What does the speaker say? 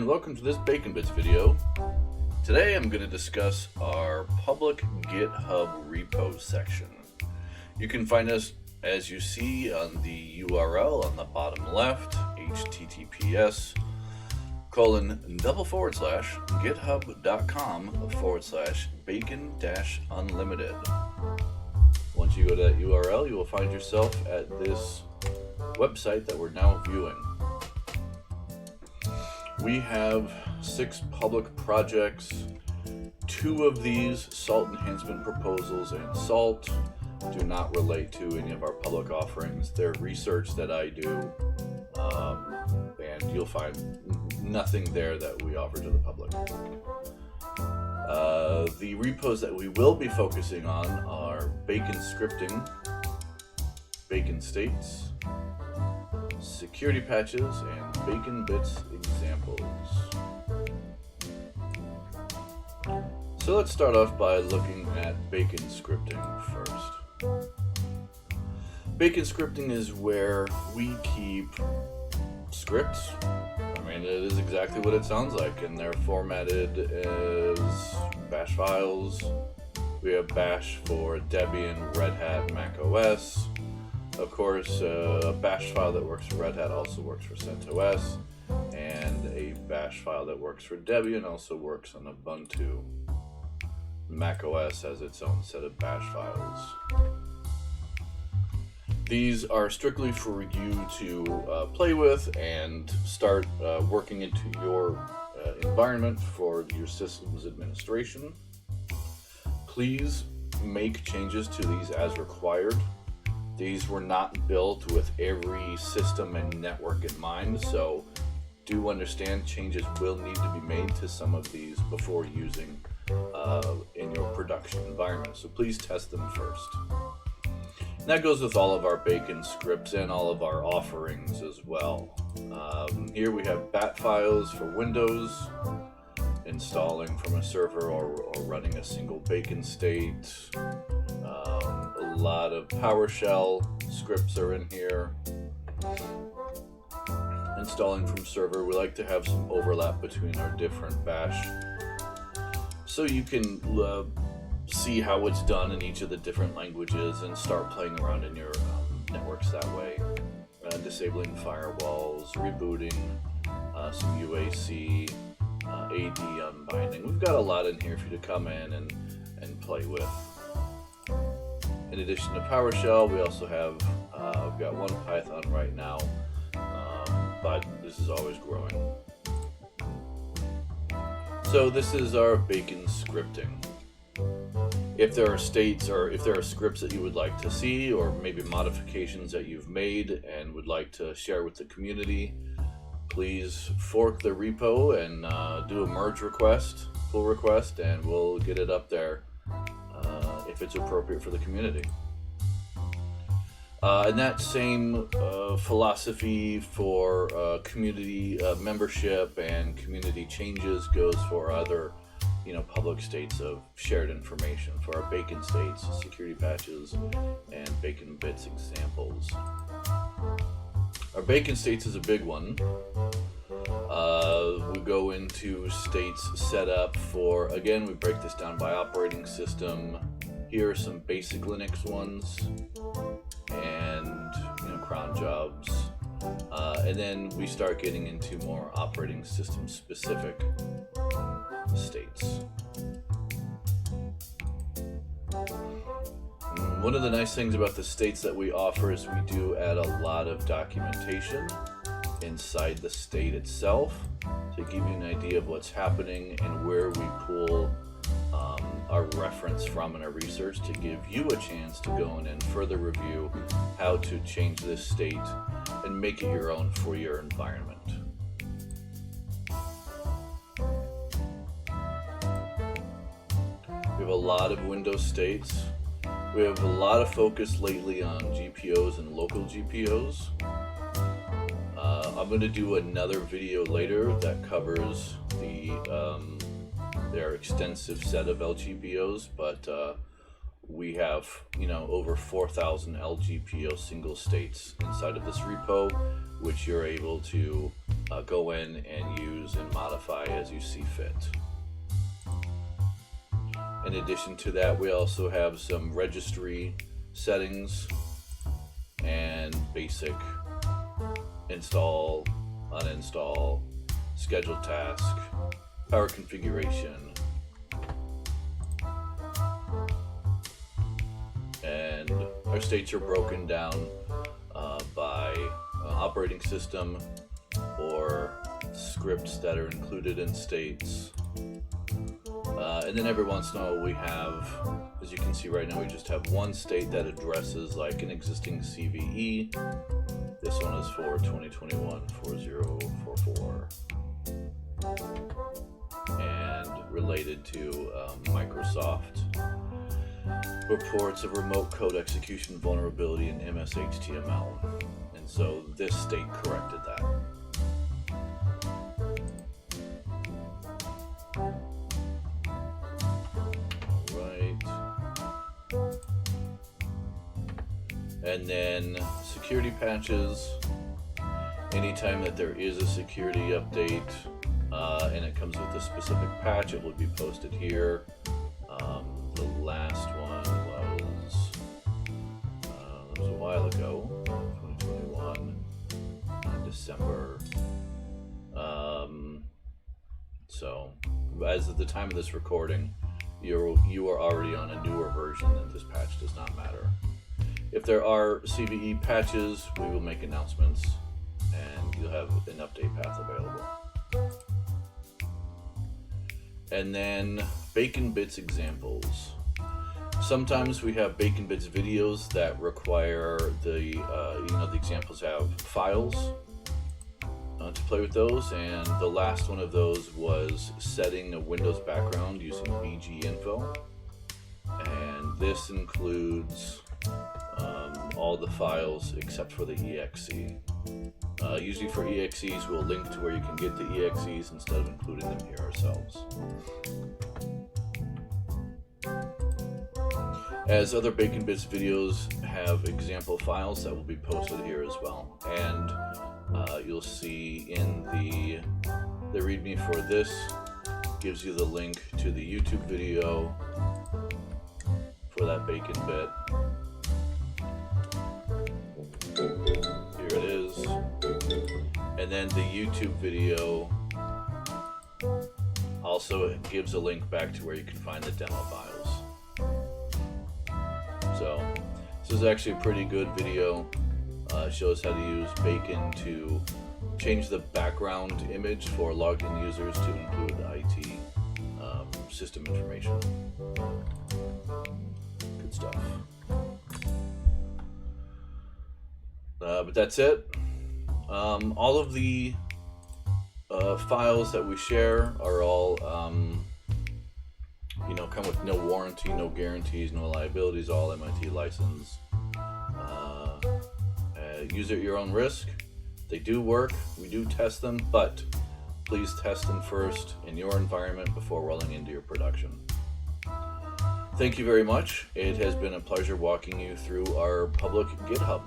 and welcome to this BaconBits video. Today I'm going to discuss our public GitHub repo section. You can find us, as you see, on the URL on the bottom left, https://github.com/bacon-unlimited. Once you go to that URL, you will find yourself at this website that we're now viewing. We have 6 public projects. 2 of these, salt enhancement proposals and salt, do not relate to any of our public offerings. They're research that I do, and you'll find nothing there that we offer to the public. The repos that we will be focusing on are bacon scripting, bacon states, security patches, and BaconBits examples. So let's start off by looking at bacon scripting first. Bacon scripting is where we keep scripts. I mean, it is exactly what it sounds like, and they're formatted as bash files. We have bash for Debian, Red Hat, Mac OS. Of course, a bash file that works for Red Hat also works for CentOS, and a bash file that works for Debian also works on Ubuntu. Mac OS has its own set of bash files. These are strictly for you to play with and start working into your environment for your systems administration. Please make changes to these as required. These were not built with every system and network in mind, so do understand changes will need to be made to some of these before using in your production environment. So please test them first. And that goes with all of our bacon scripts and all of our offerings as well. Here we have bat files for Windows, installing from a server or running a single bacon state. A lot of PowerShell scripts are in here. Installing from server, we like to have some overlap between our different bash, so you can see how it's done in each of the different languages and start playing around in your networks that way. Disabling firewalls, rebooting, some UAC, AD unbinding. We've got a lot in here for you to come in and play with. In addition to PowerShell, we also have, we've got one Python right now, but this is always growing. So this is our bacon scripting. If there are states or if there are scripts that you would like to see, or maybe modifications that you've made and would like to share with the community, please fork the repo and do a merge request, pull request, and we'll get it up there if it's appropriate for the community. And that same philosophy for community membership and community changes goes for other, public states of shared information, for our bacon states, security patches, and BaconBits examples. Our bacon states is a big one. We go into states set up for, again, we break this down by operating system. Here are some basic Linux ones, and cron jobs, and then we start getting into more operating system specific states. One of the nice things about the states that we offer is we do add a lot of documentation inside the state itself to give you an idea of what's happening and where we pull our reference from in our research, to give you a chance to go in and further review how to change this state and make it your own for your environment. We have a lot of Windows states. We have a lot of focus lately on GPOs and local GPOs. I'm going to do another video later that covers their extensive set of LGPOs, but we have over 4,000 LGPO single states inside of this repo, which you're able to go in and use and modify as you see fit. In addition to that, we also have some registry settings and basic install, uninstall, schedule task, power configuration, and our states are broken down by operating system or scripts that are included in states. And then every once in a while we have, as you can see right now, we just have one state that addresses like an existing CVE. This one is for 2021-4044 and related to Microsoft reports of remote code execution vulnerability in MS-HTML. And so this state corrected that. And then security patches. Anytime that there is a security update and it comes with a specific patch, it will be posted here. The last one was a while ago, 2021, in December. So as of the time of this recording, you are already on a newer version, and this patch does not matter. If there are CVE patches, we will make announcements and you'll have an update path available. And then BaconBits examples. Sometimes we have BaconBits videos that require the examples have files to play with those, and the last one of those was setting a Windows background using bginfo, and this includes all the files except for the exe. Usually for exes, we'll link to where you can get the exes instead of including them here ourselves. As other BaconBits videos have example files that will be posted here as well. And you'll see in the README for this gives you the link to the YouTube video for that BaconBit. Here it is. And then the YouTube video also gives a link back to where you can find the demo files. So this is actually a pretty good video. It shows how to use Bacon to change the background image for logged in users to include IT system information. Good stuff. But that's it. All of the files that we share are all, come with no warranty, no guarantees, no liabilities, all MIT licensed. Use it at your own risk. They do work. We do test them, but please test them first in your environment before rolling into your production. Thank you very much. It has been a pleasure walking you through our public GitHub.